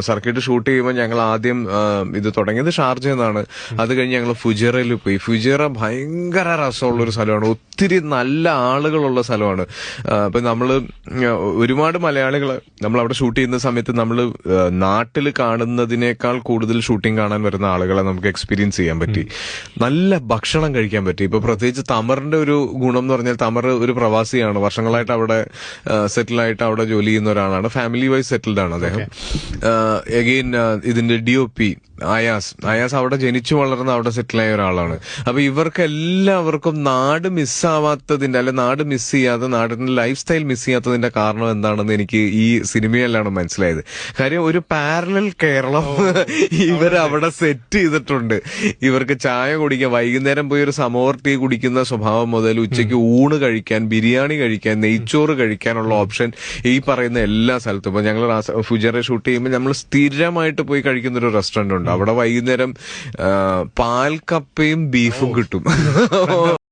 Circuit shoot ചെയ്യുമ്പോൾ ഞങ്ങൾ ആദ്യം ഇത് തുടങ്ങിയത് ഷാർജ എന്നാണ്. അത് കഴിഞ്ഞ് ഞങ്ങൾ ഫുജറയിൽ പോയി. ഫുജറ ഭയങ്കര രസമുള്ള ഒരു സ്ഥലമാണ്, ഒത്തിരി നല്ല ആളുകളുള്ള സ്ഥലമാണ്. അപ്പൊ നമ്മള് ഒരുപാട് മലയാളികൾ നമ്മൾ അവിടെ ഷൂട്ട് ചെയ്യുന്ന സമയത്ത് നമ്മൾ നാട്ടിൽ കാണുന്നതിനേക്കാൾ കൂടുതൽ ഷൂട്ടിംഗ് കാണാൻ വരുന്ന ആളുകളെ നമുക്ക് എക്സ്പീരിയൻസ് ചെയ്യാൻ പറ്റി. നല്ല ഭക്ഷണം കഴിക്കാൻ പറ്റി. ഇപ്പൊ പ്രത്യേകിച്ച് തമറിന്റെ ഒരു ഗുണം എന്ന് പറഞ്ഞാൽ തമർ ഒരു പ്രവാസിയാണ്, വർഷങ്ങളായിട്ട് അവിടെ സെറ്റിലായിട്ട് അവിടെ ജോലി ചെയ്യുന്ന ഒരാളാണ്, ഫാമിലി വൈസ് സെറ്റിൽഡ് ആണ് അദ്ദേഹം. അഗെയിൻ ഇതിന്റെ DOP അയാസ് അവിടെ ജനിച്ചു വളർന്ന് അവിടെ സെറ്റിലായ ഒരാളാണ്. അപ്പൊ ഇവർക്ക് എല്ലാവർക്കും നാട് മിസ്സാവാത്തതിന്റെ അല്ലെ നാട് മിസ് ചെയ്യാതെ നാടിന്റെ ലൈഫ് സ്റ്റൈൽ മിസ് ചെയ്യാത്തതിന്റെ കാരണം എന്താണെന്ന് എനിക്ക് ഈ സിനിമയിലാണ് മനസ്സിലായത്. കാര്യം ഒരു പാരലൽ കേരളം ഇവരവിടെ സെറ്റ് ചെയ്തിട്ടുണ്ട്. ഇവർക്ക് ചായ കുടിക്കാൻ, വൈകുന്നേരം പോയി ഒരു സമോർ ടീ കുടിക്കുന്ന സ്വഭാവം മുതൽ ഉച്ചയ്ക്ക് ഊണ് കഴിക്കാൻ, ബിരിയാണി കഴിക്കാൻ, നെയ്ച്ചോറ് കഴിക്കാനുള്ള ഓപ്ഷൻ ഈ പറയുന്ന എല്ലാ സ്ഥലത്തും. ഇപ്പൊ ഞങ്ങൾ ഫുജറെ ഷൂട്ട് ചെയ്യുമ്പോൾ നമ്മൾ സ്ഥിരമായിട്ട് പോയി കഴിക്കുന്ന ഒരു റെസ്റ്റോറന്റ് ഉണ്ട്. അവിടെ വൈകുന്നേരം പാൽക്കപ്പയും ബീഫും കിട്ടും.